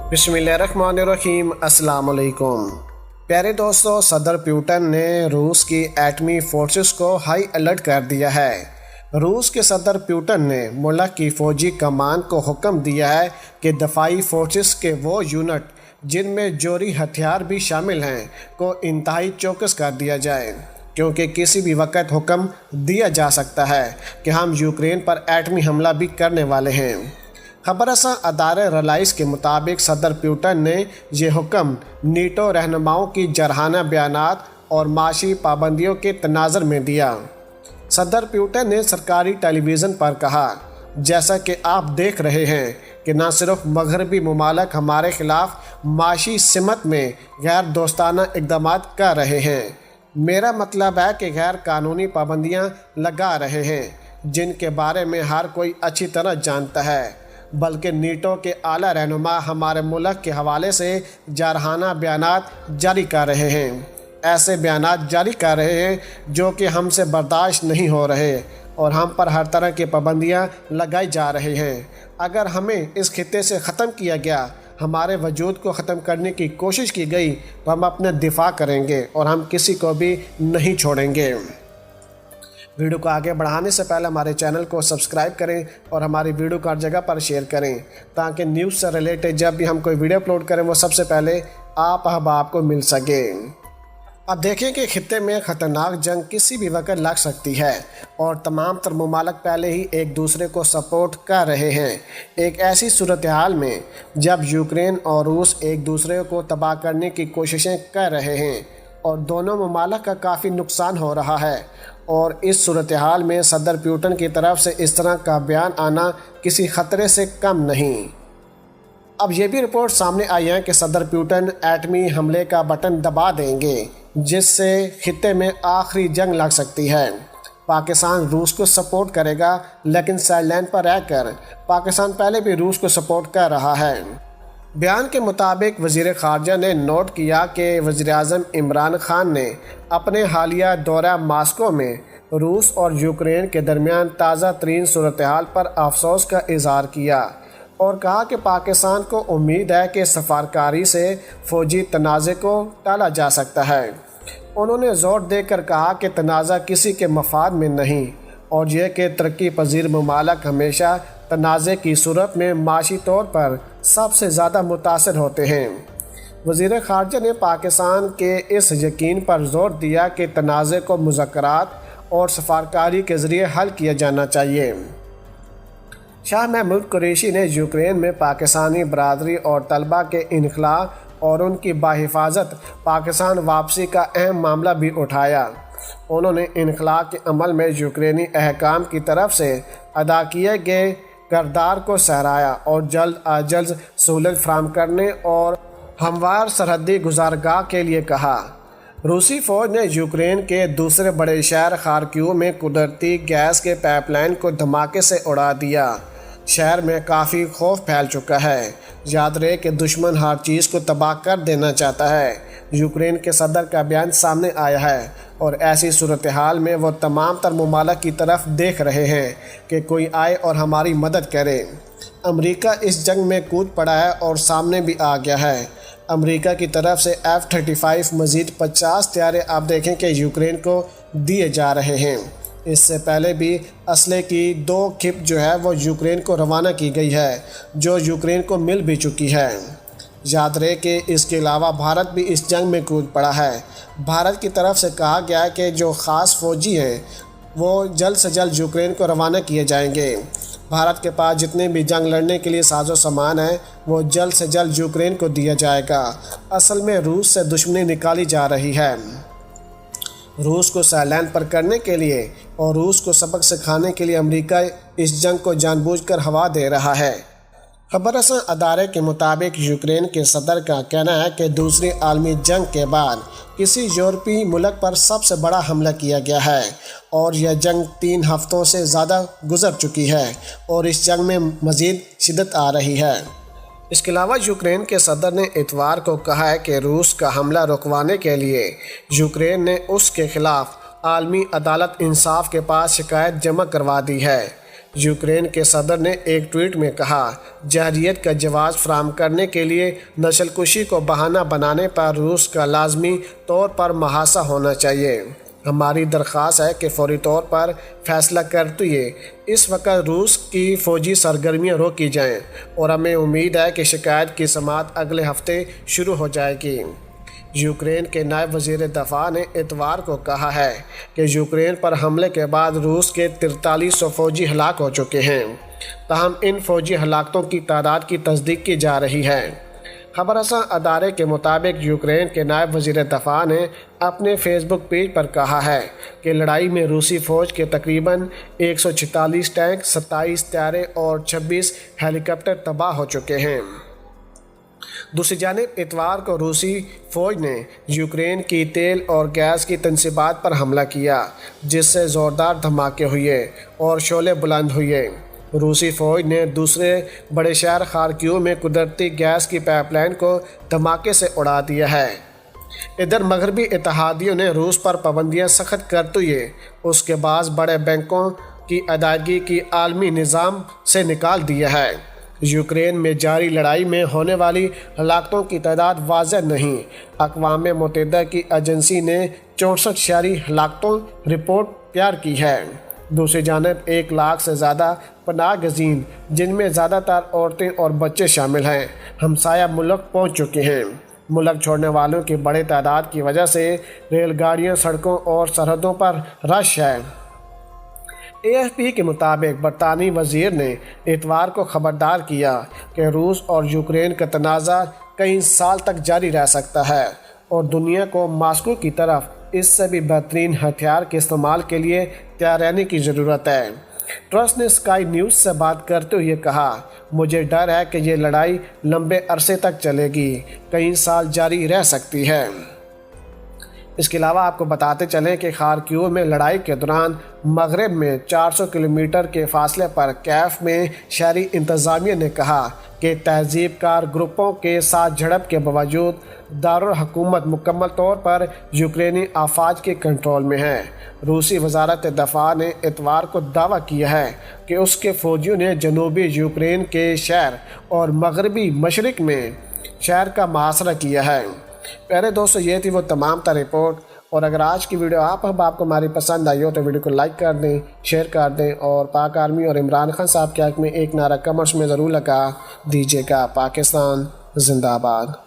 बिस्मिल्लाहिर्रहमानिर्रहीम। अस्सलाम वालेकुम। प्यारे दोस्तों, सदर पुतिन ने रूस की एटमी फोर्सेस को हाई अलर्ट कर दिया है। रूस के सदर पुतिन ने मुल्क की फ़ौजी कमान को हुक्म दिया है कि दफाई फोर्सेस के वो यूनिट जिनमें जोरी हथियार भी शामिल हैं को इंतहाई चौकस कर दिया जाए, क्योंकि किसी भी वक्त हुक्म दिया जा सकता है कि हम यूक्रेन पर एटमी हमला भी करने वाले हैं। खबरसा अदारे रलाइस के मुताबिक सदर पुतिन ने यह हुक्म नीटो रहनुमाओं की जरहाना बयानात और माशी पाबंदियों के तनाज़र में दिया। सदर पुतिन ने सरकारी टेलीविज़न पर कहा, जैसा कि आप देख रहे हैं कि न सिर्फ मगरबी ममालिक हमारे ख़िलाफ़ माशी सिमत में गैर दोस्ताना इक़दाम कर रहे हैं। मेरा मतलब है कि गैर कानूनी पाबंदियाँ लगा रहे हैं जिनके बारे में हर कोई अच्छी तरह जानता है, बल्कि नीटो के आला रहनुमा हमारे मुल्क के हवाले से जारहाना बयानात जारी कर रहे हैं। ऐसे बयानात जारी कर रहे हैं जो कि हमसे बर्दाश्त नहीं हो रहे और हम पर हर तरह की पाबंदियां लगाई जा रही हैं। अगर हमें इस खित्ते से ख़त्म किया गया, हमारे वजूद को ख़त्म करने की कोशिश की गई, तो हम अपना दिफा करेंगे और हम किसी को भी नहीं छोड़ेंगे। वीडियो को आगे बढ़ाने से पहले हमारे चैनल को सब्सक्राइब करें और हमारी वीडियो को हर जगह पर शेयर करें, ताकि न्यूज़ से रिलेटेड जब भी हम कोई वीडियो अपलोड करें वो सबसे पहले आप अहबाब को मिल सके। अब देखें कि खित्ते में ख़तरनाक जंग किसी भी वक्त लग सकती है और तमाम तर ममालिक पहले ही एक दूसरे को सपोर्ट कर रहे हैं। एक ऐसी सूरत हाल में जब यूक्रेन और रूस एक दूसरे को तबाह करने की कोशिशें कर रहे हैं और दोनों ममालिक का काफ़ी नुकसान हो रहा है, और इस सूरत हाल में सदर पुतिन की तरफ से इस तरह का बयान आना किसी ख़तरे से कम नहीं। अब ये भी रिपोर्ट सामने आई है कि सदर पुतिन एटमी हमले का बटन दबा देंगे, जिससे खित्ते में आखिरी जंग लग सकती है। पाकिस्तान रूस को सपोर्ट करेगा, लेकिन साइडलाइन पर रहकर पाकिस्तान पहले भी रूस को सपोर्ट कर रहा है। बयान के मुताबिक वज़ीर ख़ारजा ने नोट किया कि वज़ीर-ए-आज़म इमरान खान ने अपने हालिया दौरा मास्को में रूस और यूक्रेन के दरमियान ताज़ा तरीन सूरत हाल पर अफसोस का इज़हार किया और कहा कि पाकिस्तान को उम्मीद है कि सफारकारी से फ़ौजी तनाज़े को टाला जा सकता है। उन्होंने ज़ोर देकर कहा कि तनाज़ा किसी के मफाद में नहीं, और यह कि तरक्की पजीर ममालिक हमेशा तनाज़े की सूरत में माशी तौर पर सबसे ज़्यादा मुतासर होते हैं। वज़ीर ख़ारजा ने पाकिस्तान के इस यकीन पर ज़ोर दिया कि तनाज़े को मुज़ाकरात और सफारकारी के ज़रिए हल किया जाना चाहिए। शाह महमूद कुरैशी ने यूक्रेन में पाकिस्तानी बरादरी और तलबा के इनखला और उनकी बाहिफाजत पाकिस्तान वापसी का अहम मामला भी उठाया। उन्होंने इनखला के अमल में यूक्रेनी अहकाम की तरफ से अदा किए गए किरदार को सराहा और जल्द अज जल्द सहूलत फराहम करने और हमवार सरहदी गुजारगाह के लिए कहा। रूसी फ़ौज ने यूक्रेन के दूसरे बड़े शहर खार्किव में कुदरती गैस के पाइपलाइन को धमाके से उड़ा दिया। शहर में काफ़ी खौफ फैल चुका है। याद रहे कि दुश्मन हर चीज़ को तबाह कर देना चाहता है। यूक्रेन के सदर का बयान सामने आया है और ऐसी सूरत हाल में वो तमाम तर ममालिक की तरफ देख रहे हैं कि कोई आए और हमारी मदद करे। अमेरिका इस जंग में कूद पड़ा है और सामने भी आ गया है। अमेरिका की तरफ से F-35 मज़ीद 50 तैयारे आप देखें कि यूक्रेन को दिए जा रहे हैं। इससे पहले भी असले की 2 खेप जो है वो यूक्रेन को रवाना की गई है, जो यूक्रेन को मिल भी चुकी है। याद रहे कि इसके अलावा भारत भी इस जंग में कूद पड़ा है। भारत की तरफ से कहा गया है कि जो ख़ास फ़ौजी हैं वो जल्द से जल्द यूक्रेन को रवाना किए जाएंगे। भारत के पास जितने भी जंग लड़ने के लिए साजो सामान है वो जल्द से जल्द यूक्रेन को दिया जाएगा। असल में रूस से दुश्मनी निकाली जा रही है। रूस को साइडलाइन पर करने के लिए और रूस को सबक सिखाने के लिए अमेरिका इस जंग को जानबूझकर हवा दे रहा है। खबरसां अदारे के मुताबिक यूक्रेन के सदर का कहना है कि दूसरी आलमी जंग के बाद किसी यूरोपीय मुल्क पर सबसे बड़ा हमला किया गया है और यह जंग 3 हफ्तों से ज़्यादा गुजर चुकी है और इस जंग में मज़ीद शिद्दत आ रही है। इसके अलावा यूक्रेन के सदर ने इतवार को कहा है कि रूस का हमला रुकवाने के लिए यूक्रेन ने उसके ख़िलाफ़ आलमी अदालत इंसाफ के पास शिकायत जमा करवा दी है। یوکرین کے صدر نے ایک ٹویٹ میں کہا، جارحیت کا جواز فراہم کرنے کے لیے نسل کشی کو بہانہ بنانے پر روس کا لازمی طور پر محاصرہ ہونا چاہیے۔ ہماری درخواست ہے کہ فوری طور پر فیصلہ کرتے ہوئے اس وقت روس کی فوجی سرگرمیاں روکی جائیں اور ہمیں امید ہے کہ شکایت کی سماعت اگلے ہفتے شروع ہو جائے گی۔ یوکرین کے نائب وزیر دفاع نے اتوار کو کہا ہے کہ یوکرین پر حملے کے بعد روس کے 4300 فوجی ہلاک ہو چکے ہیں، تاہم ان فوجی ہلاکتوں کی تعداد کی تصدیق کی جا رہی ہے۔ خبر رساں ادارے کے مطابق یوکرین کے نائب وزیر دفاع نے اپنے فیس بک پیج پر کہا ہے کہ لڑائی میں روسی فوج کے تقریباً 146 ٹینک، 27 طیارے اور 26 ہیلی کاپٹر تباہ ہو چکے ہیں۔ دوسری جانب اتوار کو روسی فوج نے یوکرین کی تیل اور گیس کی تنصیبات پر حملہ کیا، جس سے زوردار دھماکے ہوئے اور شعلے بلند ہوئے۔ روسی فوج نے دوسرے بڑے شہر خارکیو میں قدرتی گیس کی پائپ لائن کو دھماکے سے اڑا دیا ہے۔ ادھر مغربی اتحادیوں نے روس پر پابندیاں سخت کرتے ہوئے اس کے بعض بڑے بینکوں کی ادائیگی کی عالمی نظام سے نکال دیا ہے۔ یوکرین میں جاری لڑائی میں ہونے والی ہلاکتوں کی تعداد واضح نہیں۔ اقوام متحدہ کی ایجنسی نے 64 شہری ہلاکتوں رپورٹ تیار کی ہے۔ دوسری جانب 1 لاکھ سے زیادہ پناہ گزین، جن میں زیادہ تر عورتیں اور بچے شامل ہیں، ہمسایہ ملک پہنچ چکے ہیں۔ ملک چھوڑنے والوں کی بڑی تعداد کی وجہ سے ریل گاڑیاں، سڑکوں اور سرحدوں پر رش ہے۔ AFP کے مطابق برطانوی وزیر نے اتوار کو خبردار کیا کہ روس اور یوکرین کا تنازع کئی سال تک جاری رہ سکتا ہے اور دنیا کو ماسکو کی طرف اس سے بھی بہترین ہتھیار کے استعمال کے لیے تیار رہنے کی ضرورت ہے۔ ٹرس نے اسکائی نیوز سے بات کرتے ہوئے کہا، مجھے ڈر ہے کہ یہ لڑائی لمبے عرصے تک چلے گی، کئی سال جاری رہ سکتی ہے۔ اس کے علاوہ آپ کو بتاتے چلیں کہ خارکیو میں لڑائی کے دوران مغرب میں 400 کلومیٹر کے فاصلے پر کیف میں شہری انتظامیہ نے کہا کہ تہذیب کار گروپوں کے ساتھ جھڑپ کے باوجود دارالحکومت مکمل طور پر یوکرینی افواج کے کنٹرول میں ہے۔ روسی وزارت دفاع نے اتوار کو دعویٰ کیا ہے کہ اس کے فوجیوں نے جنوبی یوکرین کے شہر اور مغربی مشرق میں شہر کا محاصرہ کیا ہے۔ پیارے دوستو، یہ تھی وہ تمام تر رپورٹ، اور اگر آج کی ویڈیو آپ کو ہماری پسند آئی ہو تو ویڈیو کو لائک کر دیں، شیئر کر دیں، اور پاک آرمی اور عمران خان صاحب کے حق میں ایک نعرہ کمرش میں ضرور لگا دیجیے گا۔ پاکستان زندہ باد۔